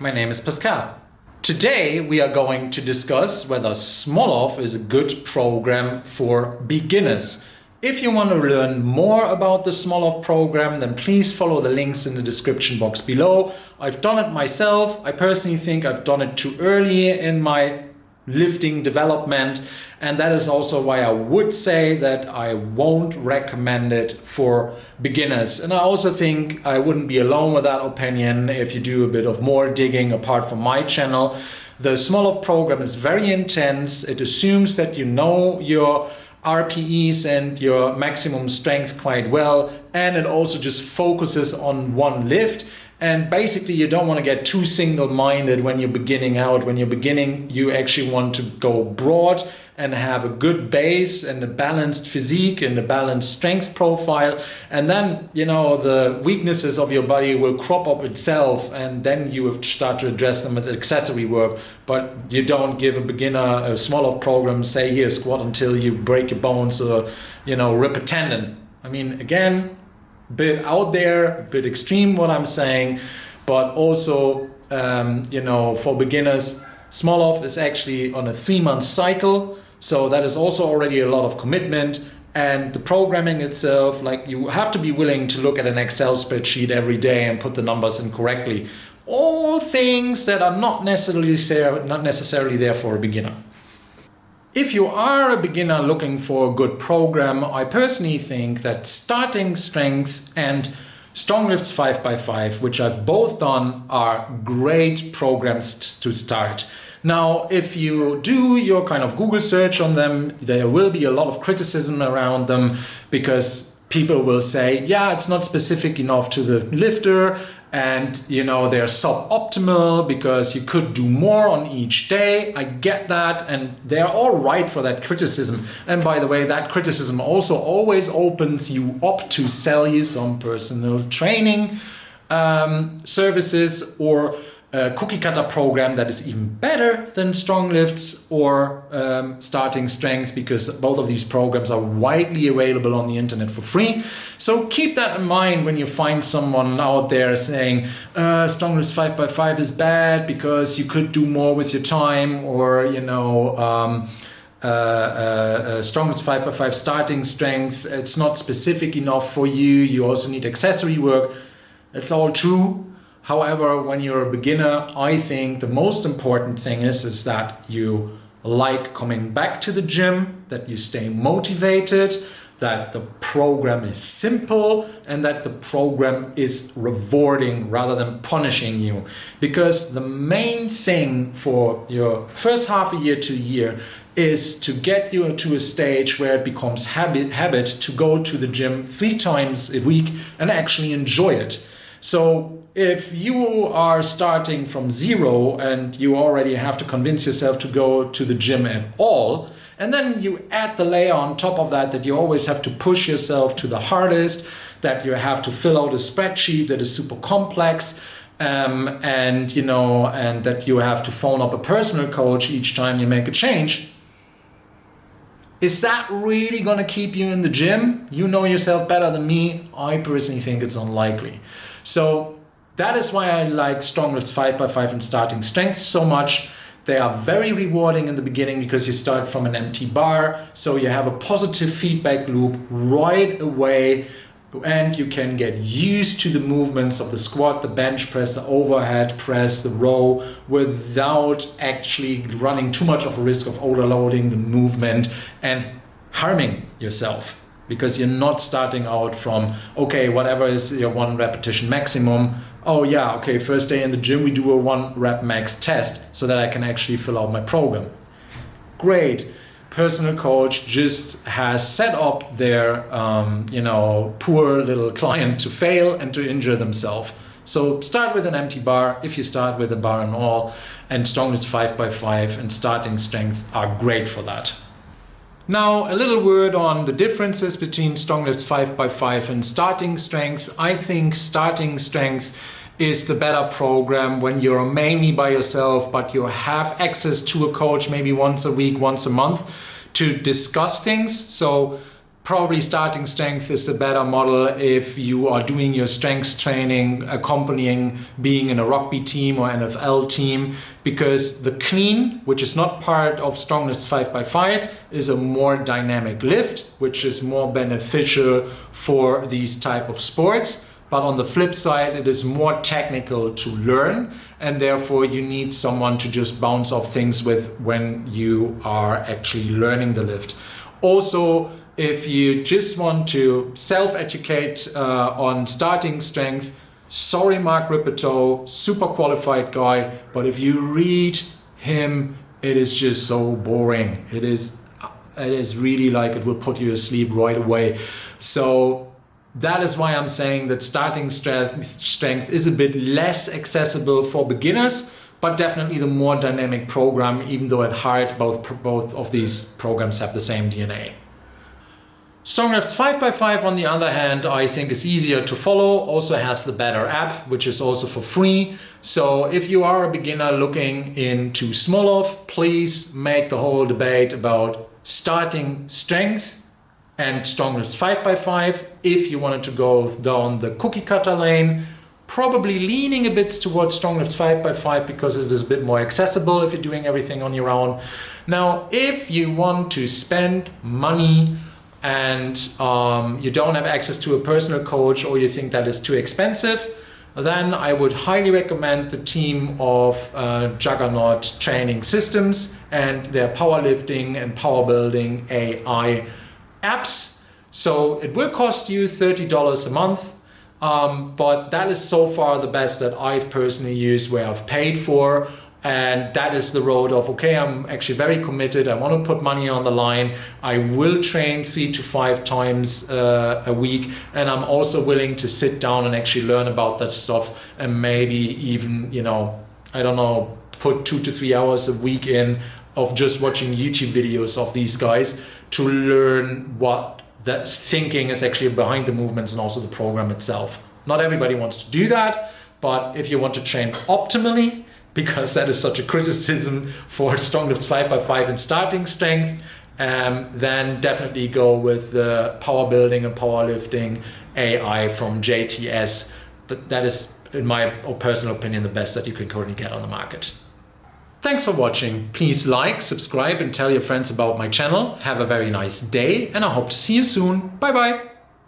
my name is Pascal. Today we are going to discuss whether Smolov is a good program for beginners. If you want to learn more about the Smolov program, then please follow the links in the description box below. I've done it myself. I personally think I've done it too early in my lifting development, and that is also why I would say that I won't recommend it for beginners. And I also think I wouldn't be alone with that opinion if you do a bit of more digging apart from my channel. The Smolov program is very intense. It assumes that you know your RPEs and your maximum strength quite well, and it also just focuses on one lift. And basically you don't want to get too single-minded when you're beginning out. When you're beginning, you actually want to go broad and have a good base and a balanced physique and a balanced strength profile. And then, you know, the weaknesses of your body will crop up itself, and then you have to start to address them with accessory work. But you don't give a beginner a Smolov program, say here, squat until you break your bones or, you know, rip a tendon. I mean, again, bit out there, a bit extreme what I'm saying, but also, you know, for beginners, Smolov is actually on a 3-month cycle. So that is also already a lot of commitment. And the programming itself, like, you have to be willing to look at an Excel spreadsheet every day and put the numbers in correctly. All things that are not necessarily there for a beginner. If you are a beginner looking for a good program, I personally think that starting strength and Stronglifts 5x5, which I've both done, are great programs to start. Now, if you do your kind of Google search on them, there will be a lot of criticism around them, because people will say, yeah, it's not specific enough to the lifter, and you know, they're suboptimal because you could do more on each day. I get that, and they're all right for that criticism. And by the way, that criticism also always opens you up to sell you some personal training services, or a cookie cutter program that is even better than Stronglifts or starting strength, because both of these programs are widely available on the internet for free. So keep that in mind when you find someone out there saying Stronglifts 5x5 is bad because you could do more with your time, or you know, Stronglifts 5x5 starting strength, it's not specific enough for you, you also need accessory work. It's all true. However, when you're a beginner, I think the most important thing is that you like coming back to the gym, that you stay motivated, that the program is simple, and that the program is rewarding rather than punishing you. Because the main thing for your first half a year to a year is to get you to a stage where it becomes habit to go to the gym 3 times a week and actually enjoy it. So if you are starting from zero and you already have to convince yourself to go to the gym at all, and then you add the layer on top of that, that you always have to push yourself to the hardest, that you have to fill out a spreadsheet that is super complex, and you know, and that you have to phone up a personal coach each time you make a change, is that really going to keep you in the gym? You know yourself better than me. I personally think it's unlikely. So that is why I like Stronglifts 5x5 and starting strength so much. They are very rewarding in the beginning because you start from an empty bar. So you have a positive feedback loop right away, and you can get used to the movements of the squat, the bench press, the overhead press, the row, without actually running too much of a risk of overloading the movement and harming yourself. Because you're not starting out from, okay, whatever is your 1 repetition maximum. Oh yeah, okay, first day in the gym we do a 1 rep max test so that I can actually fill out my program. Great. Personal coach just has set up their, you know, poor little client to fail and to injure themselves. So start with an empty bar. If you start with a bar and all, and Stronglifts 5x5 and starting strength are great for that. Now, a little word on the differences between Stronglifts 5x5 and starting strength. I think starting strength is the better program when you're mainly by yourself, but you have access to a coach maybe once a week, once a month to discuss things. So Probably starting strength is a better model if you are doing your strength training accompanying being in a rugby team or NFL team, because the clean, which is not part of Stronglifts 5x5, is a more dynamic lift, which is more beneficial for these type of sports. But on the flip side, it is more technical to learn, and therefore you need someone to just bounce off things with when you are actually learning the lift. Also, if you just want to self-educate on starting strength, sorry Mark Rippetoe, super qualified guy, but if you read him, it is just so boring. It is really like it will put you asleep right away. So that is why I'm saying that starting strength is a bit less accessible for beginners, but definitely the more dynamic program, even though at heart both of these programs have the same DNA. Stronglifts 5x5 on the other hand, I think is easier to follow, also has the better app, which is also for free. So if you are a beginner looking into Smolov, please make the whole debate about starting strength and Stronglifts 5x5. If you wanted to go down the cookie cutter lane, probably leaning a bit towards Stronglifts 5x5 because it is a bit more accessible if you're doing everything on your own. Now, if you want to spend money and you don't have access to a personal coach, or you think that is too expensive, then I would highly recommend the team of Juggernaut Training Systems and their powerlifting and power building AI apps. So it will cost you $30 a month, but that is so far the best that I've personally used, where I've paid for. And that is the road of, okay, I'm actually very committed. I want to put money on the line. I will train 3 to 5 times a week. And I'm also willing to sit down and actually learn about that stuff. And maybe even, I don't know, put 2 to 3 hours a week in of just watching YouTube videos of these guys to learn what that thinking is actually behind the movements and also the program itself. Not everybody wants to do that, but if you want to train optimally, because that is such a criticism for Stronglifts 5x5 and starting strength, then definitely go with the power building and powerlifting AI from JTS. That is, in my personal opinion, the best that you can currently get on the market. Thanks for watching. Please like, subscribe, and tell your friends about my channel. Have a very nice day, and I hope to see you soon. Bye bye.